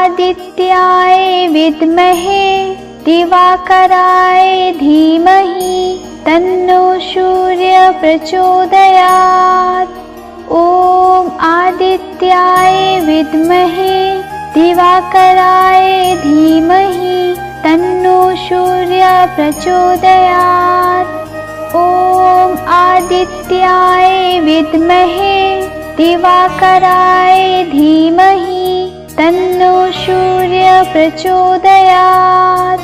आदित्याय विद्महे दिवाकराय धीमहि तन्नो सूर्य प्रचोदयात्। ॐ आदित्याय विद्महे दिवाकराय धीमहि तन्नो सूर्य प्रचोदयात्। ॐ आदित्याय विद्महे दिवाकराय धीमहि तन्नो सूर्य प्रचोदयात्।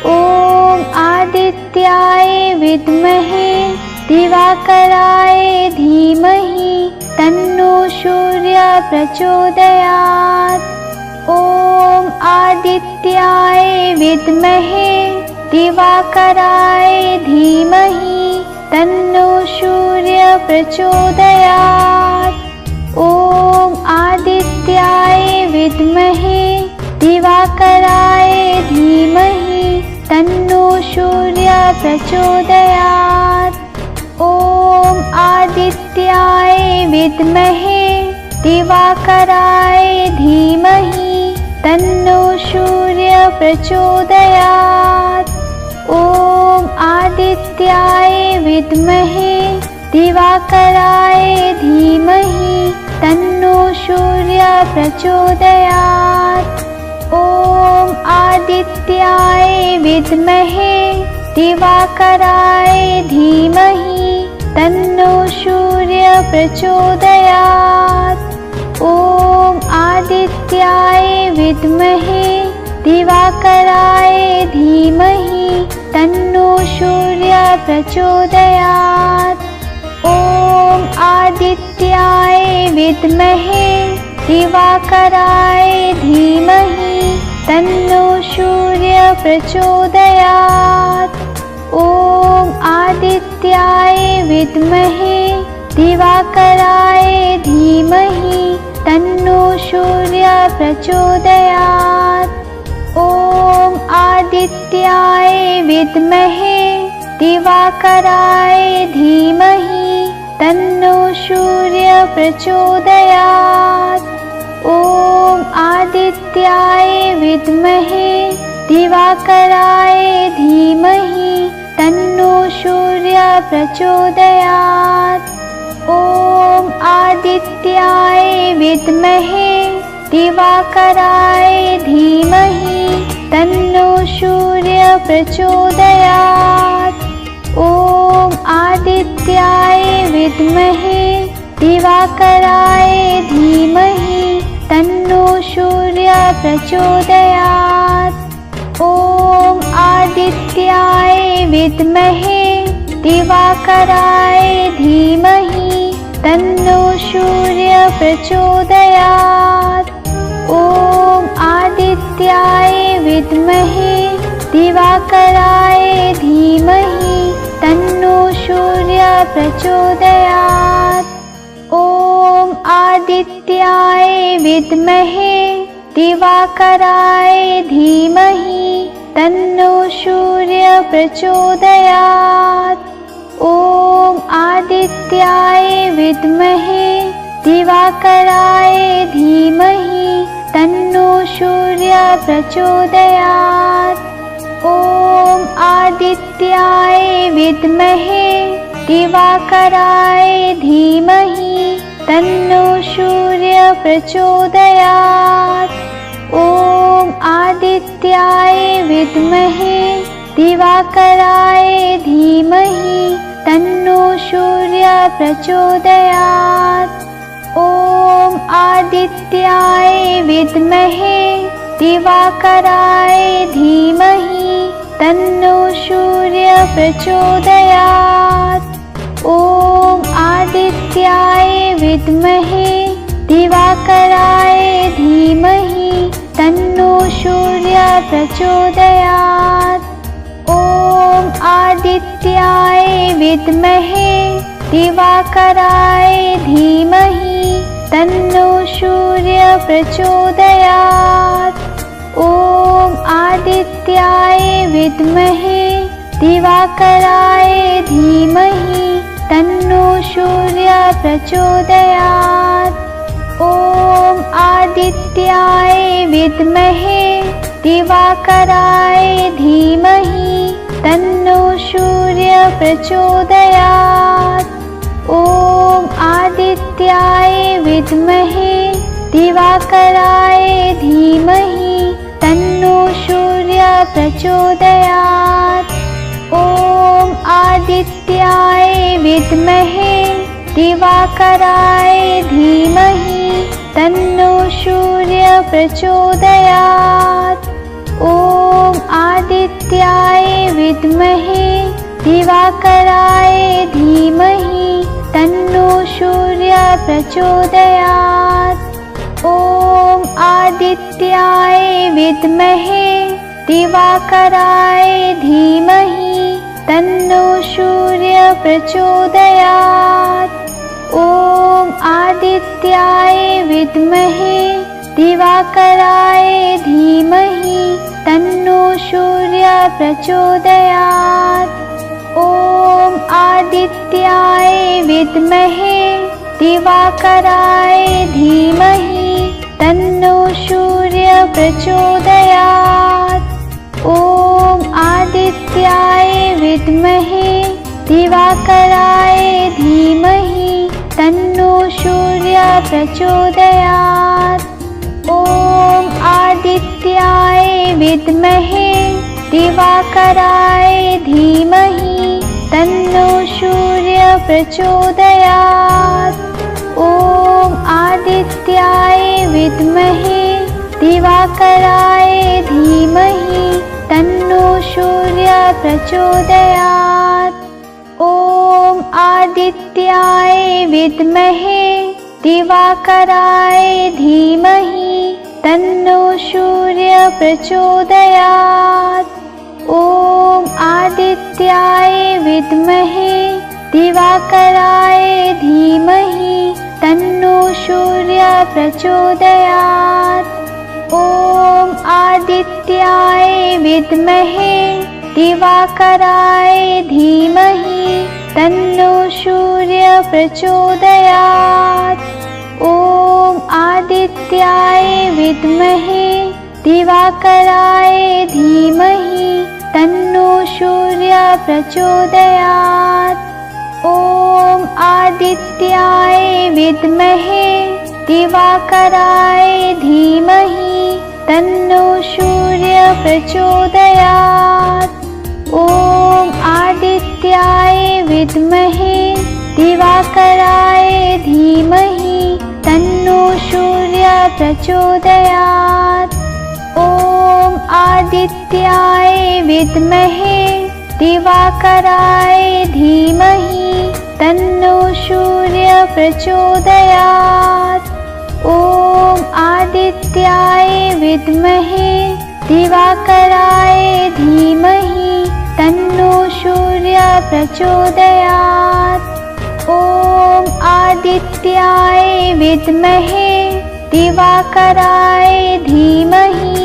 ॐ आदित्याय विद्महे दिवाकराय धीमहि तन्नो सूर्य प्रचोदयात्। ॐ आदित्याय विद्महे दिवाकराय धीमहि तन्नो सूर्य प्रचोदयात्। ॐ आदित्याय विद्महे दिवाकराय धीमहि तन्नो सूर्य प्रचोदयात्। ॐ आदित्याय विद्महे दिवाकराय धीमहि तन्नो सूर्य प्रचोदयात्। ॐ आदित्याय विद्महे दिवाकराय धीमहि तन्नो सूर्य प्रचोदयात्। ॐ आदित्याय विद्महे दिवाकराय धीमहि तन्नो सूर्य प्रचोदयात्। ॐ आदित्याय विद्महे दिवाकराय धीमहि तन्नो सूर्य प्रचोदयात्। ॐ आदित्याय विद्महे दिवाकराय धीमहि तन्नो सूर्य प्रचोदयात्। ॐ आदित्याय विद्महे दिवाकराय धीमहि तन्नो सूर्य प्रचोदयात्। ॐ आदित्याय विद्महे दिवाकराय धीमहि तन्नो सूर्य प्रचोदयात्। ॐ आदित्याय विद्महे दिवाकराय धीमहि तन्नो सूर्य प्रचोदयात्। ॐ आदित्याय विद्महे दिवाकराय धीमहि तन्नो सूर्य प्रचोदयात्। ॐ आदित्याय विद्महे दिवाकराय धीमहि तन्नो सूर्य प्रचोदयात्। ॐ आदित्याय विद्महे दिवाकराय धीमहि तन्नो सूर्य प्रचोदयात्। ॐ आदित्याय विद्महे दिवाकराय धीमहि तन्नो सूर्य प्रचोदयात्। ॐ आदित्याय विद्महे दिवाकराय धीमहि तन्नो सूर्य प्रचोदयात्। ॐ आदित्याय विद्महे दिवाकराय धीमहि तन्नो सूर्य प्रचोदयात्। ॐ आदित्याय विद्महे दिवाकराय धीमहि तन्नो सूर्य प्रचोदयात्। ॐ आदित्याय विद्महे दिवाकराय धीमहि तन्नो सूर्य प्रचोदयात्। ॐ आदित्याय विद्महे दिवाकराय धीमहि तन्नो सूर्य प्रचोदयात्। ॐ आदित्याय विद्महे दिवाकराय धीमहि तन्नो सूर्य प्रचोदयात्। ॐ आदित्याय विद्महे दिवाकराय धीमहि तन्नो सूर्य प्रचोदयात्। ॐ आदित्याय विद्महे दिवाकराय धीमहि तन्नो सूर्य प्रचोदयात्। ॐ आदित्याय विद्महे दिवाकराय धीमहि तन्नो सूर्य प्रचोदयात्। ॐ आदित्याय विद्महे दिवाकराय धीमहि तन्नो सूर्य प्रचोदयात्। ॐ आदित्याय विद्महे दिवाकराय धीमहि तन्नो सूर्य प्रचोदयात्। ॐ आदित्याय विद्महे दिवाकराय धीमहि तन्नो सूर्य प्रचोदयात्। ॐ आदित्याय विद्महे दिवाकराय धीमहि तन्नो सूर्य प्रचोदयात्। ॐ आदित्याय विद्महे दिवाकराय धीमहि तन्नो सूर्य प्रचोदयात्। ॐ आदित्याय विद्महे दिवाकराय धीमहि तन्नो सूर्य प्रचोदयात्। ॐ आदित्याय विद्महे दिवाकराय धीमहि तन्नो सूर्य प्रचोदयात्। ॐ आदित्याय विद्महे दिवाकराय धीमहि तन्नो सूर्य प्रचोदयात्। ॐ आदित्याय विद्महे दिवाकराय धीमहि तन्नो सूर्य प्रचोदयात्। ॐ आदित्याय विद्महे दिवाकराय धीमहि तन्नो सूर्य प्रचोदयात्। ॐ आदित्याय विद्महे दिवाकराय धीमहि तन्नो सूर्य प्रचोदयात्। ॐ आदित्याय विद्महे दिवाकराय धीमहि तन्नो सूर्य प्रचोदयात्। ॐ आदित्याय विद्महे दिवाकराय धीमहि तन्नो सूर्य प्रचोदयात्। ॐ आदित्याय विद्महे दिवाकराय धीमहि तन्नो सूर्य प्रचोदयात्। ॐ आदित्याय विद्महे दिवाकराय धीमहि तन्नो सूर्य प्रचोदयात्। ॐ आदित्याय विद्महे दिवाकराय धीमहि तन्नो सूर्य प्रचोदयात्। ॐ आदित्याय विद्महे दिवाकराय धीमहि तन्नो सूर्य प्रचोदयात्। ॐ आदित्याय विद्महे दिवाकराय धीमहि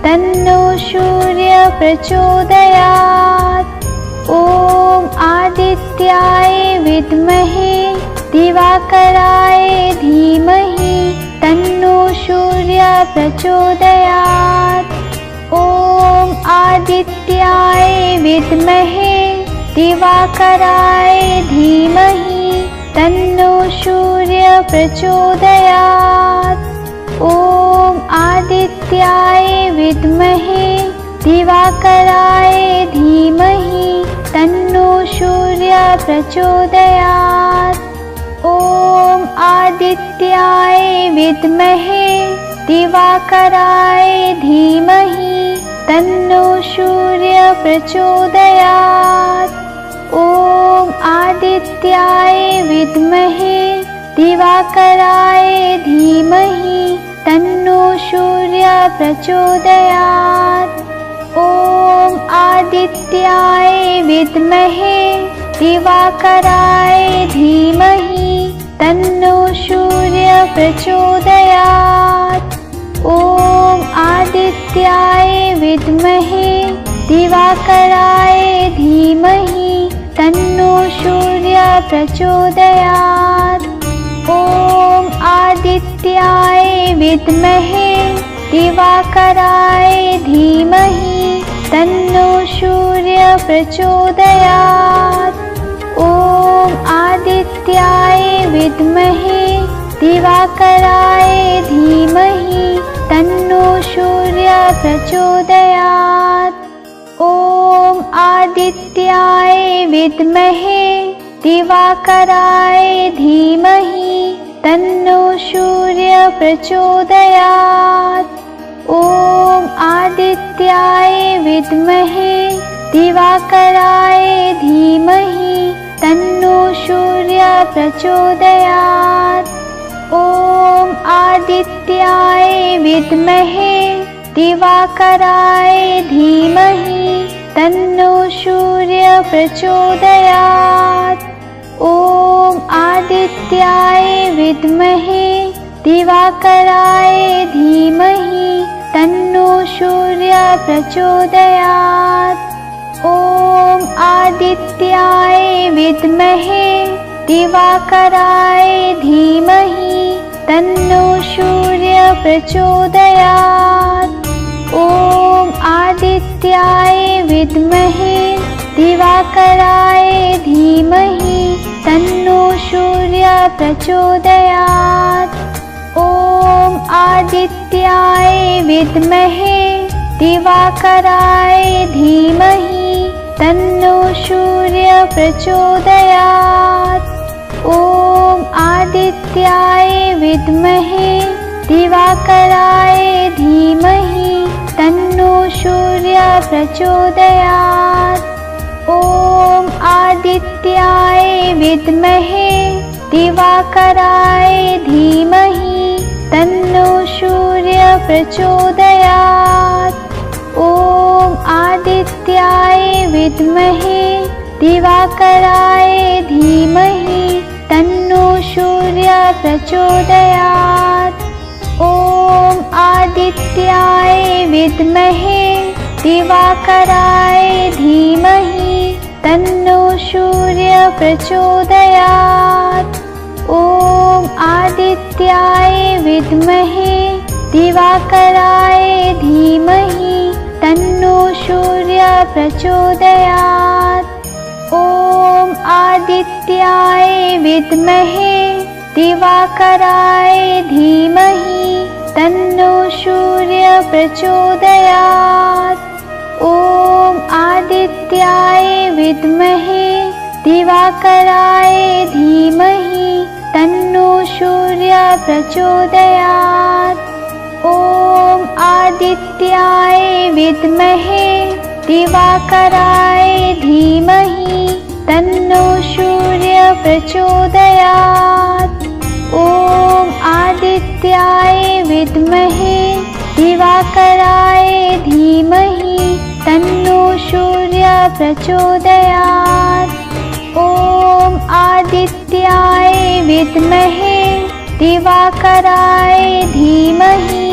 तन्नो सूर्य प्रचोदयात्। ॐ आदित्याय विद्महे दिवाकराय धीमहि तन्नो सूर्य प्रचोदयात्। ॐ आदित्याय विद्महे दिवाकराय धीमहि तन्नो सूर्य प्रचोदयात्। ॐ आदित्याय विद्महे दिवाकराय धीमहि तन्नो सूर्य प्रचोदयात्। ॐ आदित्याय विद्महे दिवाकराय धीमहि तन्नो सूर्य प्रचोदयात्। ॐ आदित्याय विद्महे दिवाकराय धीमहि तन्नो सूर्य प्रचोदयात्। ॐ आदित्याय विद्महे दिवाकराय धीमहि तन्नो सूर्य प्रचोदयात्। ॐ आदित्याय विद्महे दिवाकराय धीमहि तन्नो सूर्य प्रचोदयात्। ॐ आदित्याय विद्महे दिवाकराय धीमहि तन्नो सूर्य प्रचोदयात्। ॐ आदित्याय विद्महे दिवाकराय धीमहि तन्नो सूर्य प्रचोदयात्। ॐ आदित्याय विद्महे दिवाकराय धीमहि तन्नो सूर्य प्रचोदयात्। ॐ आदित्याय विद्महे दिवाकराय धीमहि तन्नो सूर्य प्रचोदयात्। ॐ आदित्याय विद्महे दिवाकराय धीमहि तन्नो सूर्य प्रचोदयात्। ॐ आदित्याय विद्महे दिवाकराय धीमहि तन्नो सूर्य प्रचोदयात्। ॐ आदित्याय विद्महे दिवाकराय धीमहि तन्नो सूर्य प्रचोदयात्। ॐ आदित्याय विद्महे दिवाकराय धीमहि तन्नो सूर्य प्रचोदयात्। ॐ आदित्याय विद्महे दिवाकराय धीमहि तन्नो सूर्य प्रचोदयात्। ॐ आदित्याय विद्महे दिवाकराय धीमहि तन्नो सूर्य प्रचोदयात्। ॐ आदित्याय विद्महे दिवाकराय धीमहि तन्नो सूर्य प्रचोदयात्। ॐ आदित्याय विद्महे दिवाकराय धीमहि तन्नो सूर्य प्रचोदयात्। ॐ आदित्याय विद्महे दिवाकराय धीमहि तन्नो सूर्य प्रचोदयात्। ॐ आदित्याय विद्महे दिवाकराय धीमहि तन्नो सूर्य प्रचोदयात्। ॐ आदित्याय विद्महे दिवाकराय धीमहि तन्नो सूर्य प्रचोदयात्। ॐ आदित्याय विद्महे दिवाकराय धीमहि तन्नो सूर्य प्रचोदयात्। ॐ आदित्याय विद्महे दिवाकराय धीमहि तन्नो सूर्य प्रचोदयात्। ॐ आदित्याय विद्महे दिवाकराय धीमहि तन्नो सूर्य प्रचोदयात्। ॐ आदित्याय विद्महे दिवाकराय धीमहि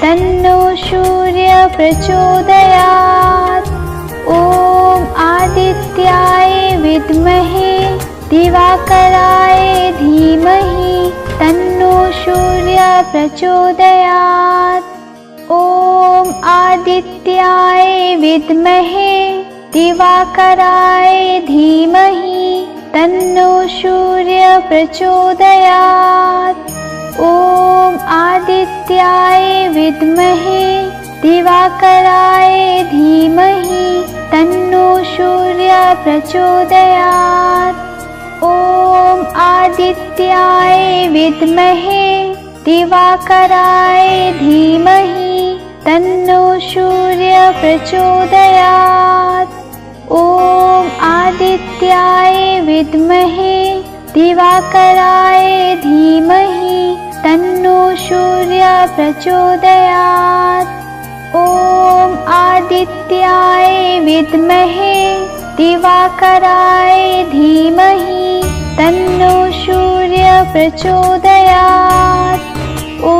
तन्नो सूर्य प्रचोदयात्। ॐ आदित्याय विद्महे दिवाकराय धीमहि तन्नो सूर्य प्रचोदयात्। ॐ आदित्याय विद्महे दिवाकराय धीमहि तन्नो सूर्य प्रचोदयात्। ॐ आदित्याय विद्महे दिवाकराय धीमहि तन्नो सूर्य प्रचोदयात्। ॐ आदित्याय विद्महे दिवाकराय धीमहि तन्नो सूर्य प्रचोदयात्। ॐ आदित्याय विद्महे दिवाकराय धीमहि तन्नो सूर्य प्रचोदयात्। ॐ आदित्याय विद्महे दिवाकराय धीमहि तन्नो सूर्य प्रचोदयात्। ॐ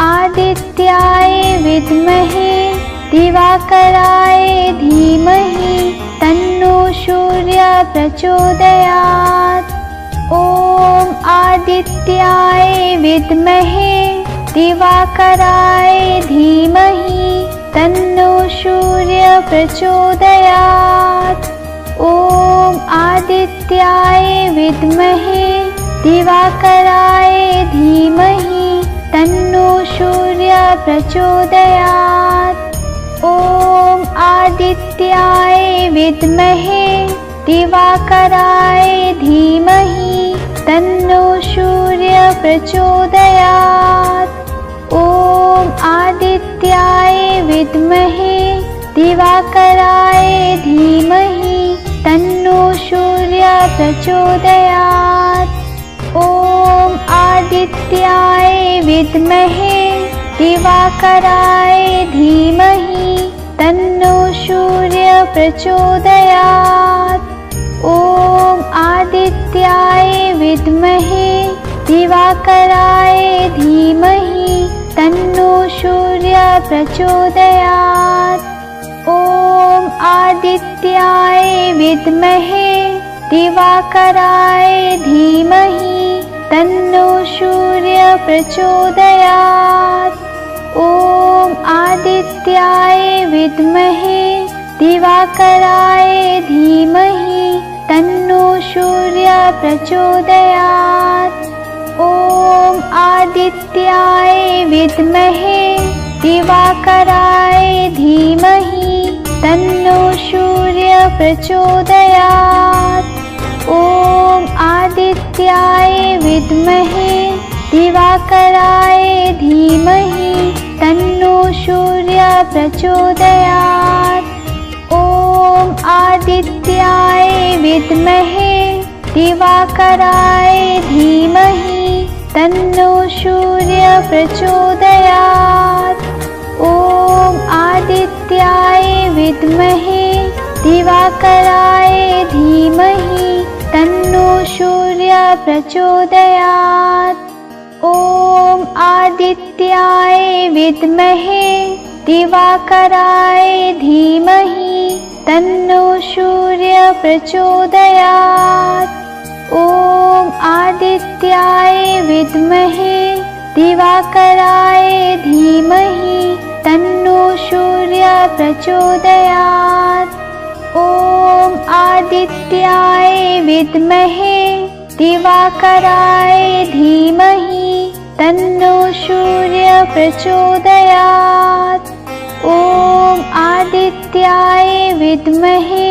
आदित्याय विद्महे दिवाकराय धीमहि तन्नो सूर्य प्रचोदयात्। ॐ आदित्याय विद्महे दिवाकराय धीमहि तन्नो सूर्य प्रचोदयात्। ॐ आदित्याय विद्महे दिवाकराय धीमहि तन्नो सूर्य प्रचोदयात्। ॐ आदित्याय विद्महे दिवाकराय धीमहि तन्नो सूर्य प्रचोदयात्। ॐ आदित्याय विद्महे दिवाकराय धीमहि तन्नो सूर्य प्रचोदयात्। ॐ आदित्याय विद्महे दिवाकराय धीमहि तन्नो सूर्य प्रचोदयात्। ॐ आदित्याय विद्महे दिवाकराय धीमहि तन्नो सूर्य प्रचोदयात्। ॐ आदित्याय विद्महे दिवाकराय धीमहि तन्नो सूर्य प्रचोदयात्। ॐ आदित्याय विद्महे दिवाकराय धीमहि तन्नो सूर्य प्रचोदयात्। ॐ आदित्याय विद्महे दिवाकराय धीमहि तन्नो सूर्य प्रचोदयात्। ॐ आदित्याय विद्महे दिवाकराय धीमहि तन्नो सूर्य प्रचोदयात्। ॐ आदित्याय विद्महे दिवाकराय धीमहि तन्नो सूर्य प्रचोदयात्। ॐ आदित्याय विद्महे दिवाकराय धीमहि तन्नो सूर्य प्रचोदयात्। ॐ आदित्याय विद्महे दिवाकराय धीमहि तन्नो सूर्य प्रचोदयात्। ॐ आदित्याय विद्महे दिवाकराय धीमहि तन्नो सूर्य प्रचोदयात्। ॐ आदित्याय विद्महे दिवाकराय धीमहि तन्नो सूर्य प्रचोदयात्। ॐ आदित्याय विद्महे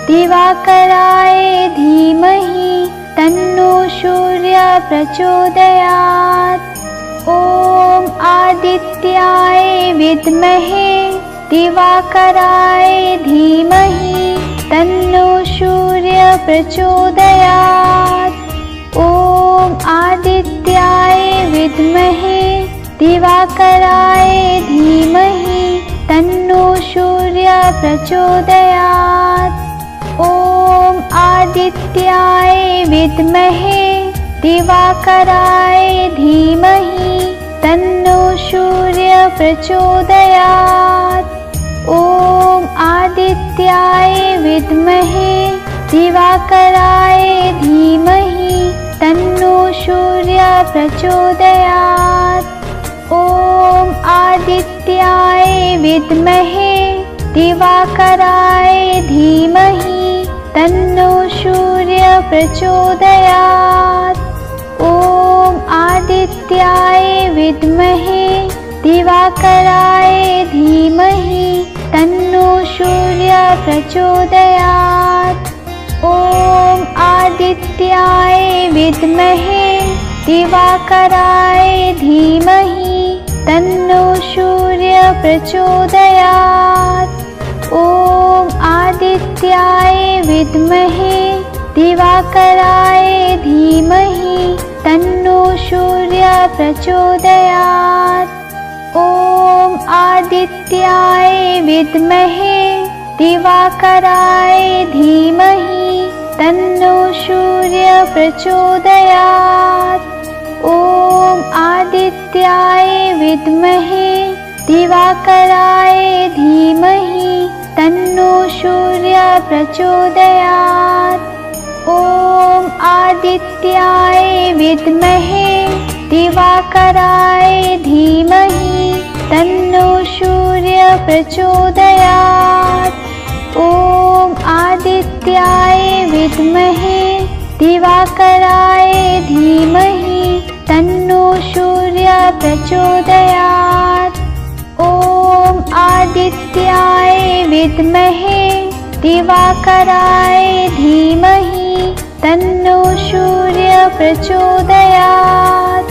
दिवाकराय धीमहि तन्नो सूर्य प्रचोदयात्। ॐ आदित्याय विद्महे दिवाकराय धीमहि तन्नो सूर्य प्रचोदयात्। ॐ आदित्याय विद्महे दिवाकराय धीमहि तन्नो सूर्य प्रचोदयात्। ॐ आदित्याय विद्महे दिवाकराय धीमहि तन्नो सूर्य प्रचोदयात्। ॐ आदित्याय विद्महे दिवाकराय धीमहि तन्नो सूर्य प्रचोदयात्। ॐ आदित्याय विद्महे दिवाकराय धीमहि तन्नो सूर्य प्रचोदयात्। ॐ आदित्याय विद्महे दिवाकराय धीमहि तन्नो सूर्य प्रचोदयात्। ॐ आदित्याय विद्महे दिवाकराय धीमहि तन्नो सूर्य प्रचोदयात्। ॐ आदित्याय विद्महे दिवाकराय धीमहि तन्नो सूर्य प्रचोदयात्। ॐ आदित्याय विद्महे दिवाकराय धीमहि तन्नो सूर्य प्रचोदयात्। ॐ आदित्याय विद्महे दिवाकराय धीमहि तन्नो सूर्य प्रचोदयात्। ॐ आदित्याय विद्महे दिवाकराय धीमहि तन्नो सूर्य प्रचोदयात्। ॐ आदित्याय विद्महे दिवाकराय धीमहि तन्नो सूर्य प्रचोदयात्। ॐ आदित्याय विद्महे दिवाकराय धीमहि तन्नो सूर्य प्रचोदयात्।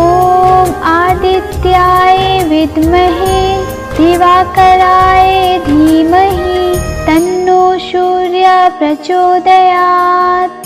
ॐ आदित्याय विद्महे दिवाकराय धीमहि तन्नो सूर्य प्रचोदयात्।